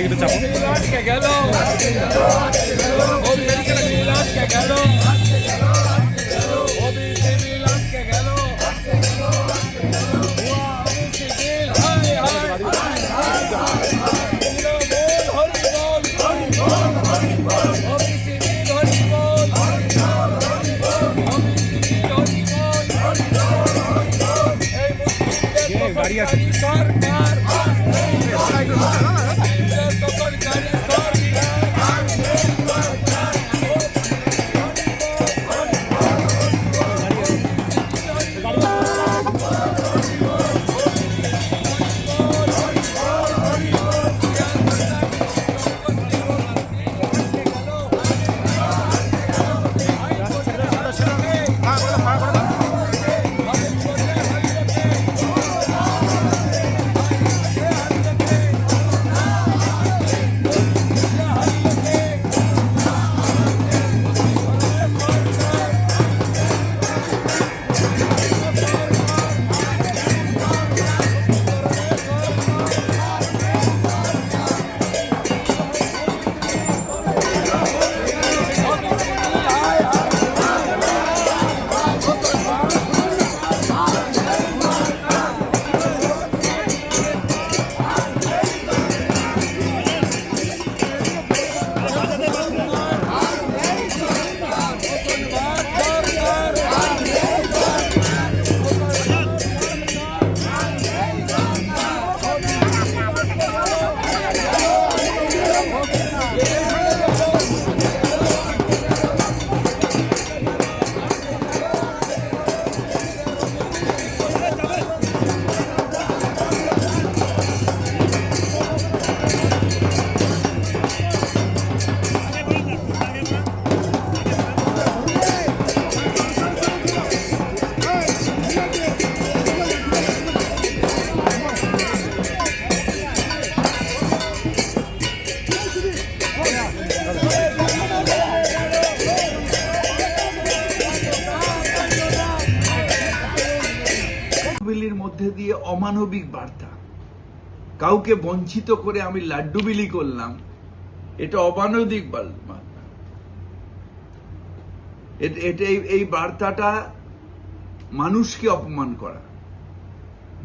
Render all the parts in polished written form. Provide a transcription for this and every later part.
এদিকে চাপো। গাড়ি আছে বিলির মধ্যে দিয়ে অমানবিক বার্তা, কাউকে বঞ্চিত করে আমি লাড্ডু বিলি করলাম, এটা অমানবিক বার্তা। এটা এই বার্তাটা মানুষকে অপমান করা।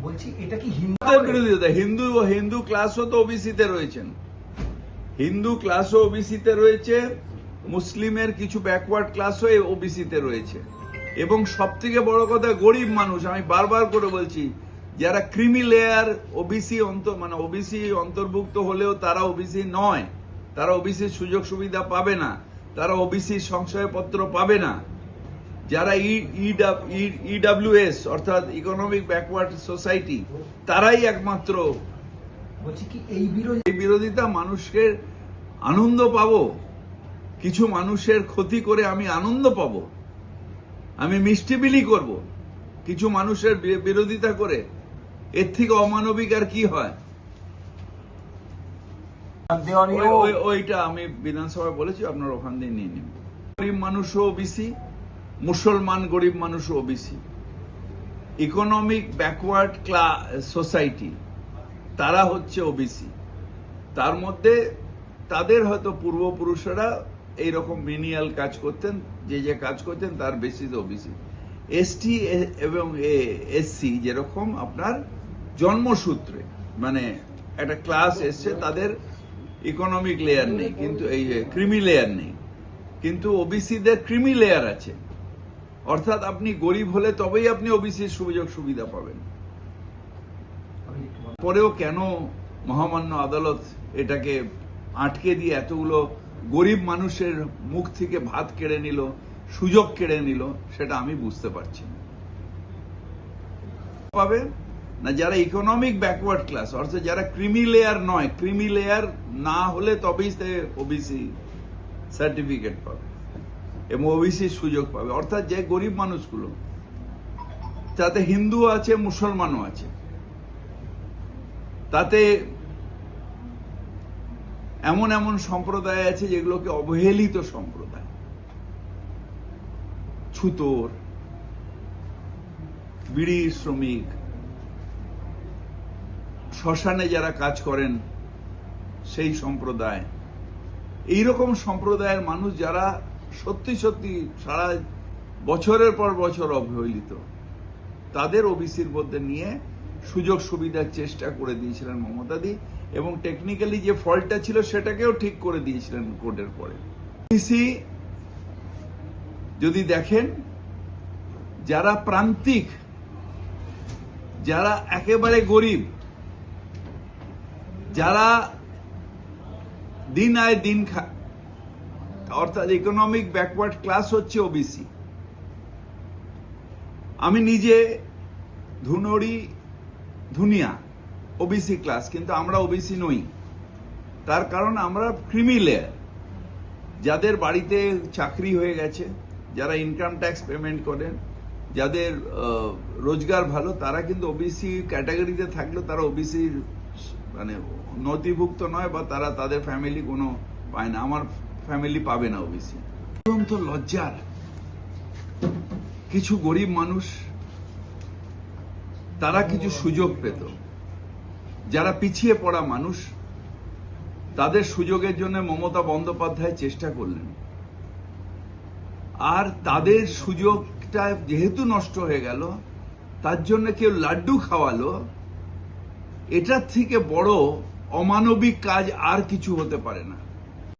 বলছি এটা কি হিন্দু বিরোধিতা? হিন্দু ক্লাসও তো ওবিসিতে রয়েছেন, হিন্দু ক্লাসও ওবিসিতে রয়েছে, মুসলিমের কিছু ব্যাকওয়ার্ড ক্লাসও ওবিসিতে রয়েছে, এবং সব থেকে বড় কথা গরিব মানুষ। আমি বারবার করে বলছি, যারা ক্রিমি লেয়ার ওবিসি ওবিসি অন্তর্ভুক্ত হলেও তারা ওবিসি নয়, তারা ওবিসির সুযোগ সুবিধা পাবে না, তারা ওবিসির সংশয়পত্র পাবে না। যারা ইডব্লিউএস অর্থাৎ ইকোনমিক ব্যাকওয়ার্ড সোসাইটি, তারাই একমাত্র। বলছি কি এই বিরোধিতা মানুষকে আনন্দ পাবো, কিছু মানুষের ক্ষতি করে আমি আনন্দ পাবো, আমি মিষ্টি বিলি করব কিছু মানুষের বিরোধিতা করে? এর থেকে অমানবিক আর কি হয়? ওইটা আমি বিধানসভায় বলেছি, আপনার ওখান দিয়ে নিয়ে নিন। গরিব মানুষও ওবিসি, মুসলমান গরিব মানুষও ওবিসি, ইকোনমিক ব্যাকওয়ার্ড সোসাইটি, তারা হচ্ছে ওবিসি। তার মধ্যে তাদের হয়তো পূর্বপুরুষেরা এইরকম মিনিয়াল কাজ করতেন, যে কাজ করতেন তার বেসিস ওবিসি। এসটি এবং এসসি যেরকম আপনার জন্মসূত্রে একটা ক্লাস এসছে, তাদের ইকোনমিক লেয়ার নেই, কিন্তু এই ক্রিমি লেয়ার নেই, কিন্তু ওবিসিদের ক্রিমি লেয়ার আছে। অর্থাৎ আপনি গরিব হলে তবেই আপনি ওবিসির সুযোগ সুবিধা পাবেন। পরেও কেন মহামান্য আদালত এটাকে আটকে দিয়ে এতগুলো গরিব মানুষের মুখ থেকে ভাত কেড়ে নিল, সুযোগ কেড়ে নিল, সেটা আমি বুঝতে পারছি না। পাবে না যারা ইকোনমিক ব্যাকওয়ার্ড ক্লাস, অর্থাৎ যারা ক্রিমি লেয়ার নয়, ক্রিমি লেয়ার না হলে তবেই সে ওবিসি সার্টিফিকেট পাবে এবং ওবিসির সুযোগ পাবে। অর্থাৎ যে গরিব মানুষগুলো, তাতে হিন্দু আছে, মুসলমানও আছে, তাতে এমন এমন সম্প্রদায় আছে যেগুলোকে অবহেলিত সম্প্রদায়, ছুতোর, বিড়ি শ্রমিক, শ্মশানে যারা কাজ করেন, সেই সম্প্রদায়, এইরকম সম্প্রদায়ের মানুষ যারা সত্যি সত্যি সারা বছরের পর বছর অবহেলিত, তাদের ওবিসির মধ্যে নিয়ে সুযোগ সুবিধার চেষ্টা করে দিয়েছিলেন মমতাদি, এবং টেকনিক্যালি যে ফল্টটা ছিল সেটাকেও ঠিক করে দিয়েছিলেন কোর্টের পরে। ওবিসি যদি দেখেন, যারা প্রান্তিক, যারা একেবারে গরিব, যারা দিন আয় দিন খায়, অর্থাৎ ইকোনমিক ব্যাকওয়ার্ড ক্লাস হচ্ছে ওবিসি। আমি নিজে ধুনিয়া ওবিসি ক্লাস, কিন্তু আমরা ওবিসি নই। তার কারণ আমরা ক্রিমি লেয়ার, যাদের বাড়িতে চাকরি হয়ে গেছে, যারা ইনকাম ট্যাক্স পেমেন্ট করেন, যাদের রোজগার ভালো, তারা কিন্তু ওবিসি ক্যাটাগরিতে থাকলেও তারা ওবিসির মানে নথিভুক্ত নয়, বা তারা তাদের ফ্যামিলি কোনো পায় না। আমার ফ্যামিলি পাবে না ওবিসি। অত্যন্ত লজ্জার, কিছু গরিব মানুষ তারা কিছু সুযোগ পেত, যারা পিছিয়ে পড়া মানুষ, তাদের সুযোগের জন্য মমতা বন্দ্যোপাধ্যায় চেষ্টা করলেন, আর তাদের সুযোগটা যেহেতু নষ্ট হয়ে গেল, তার জন্য কেউ লাড্ডু খাওয়ালো। এটার থেকে বড় অমানবিক কাজ আর কিছু হতে পারে না।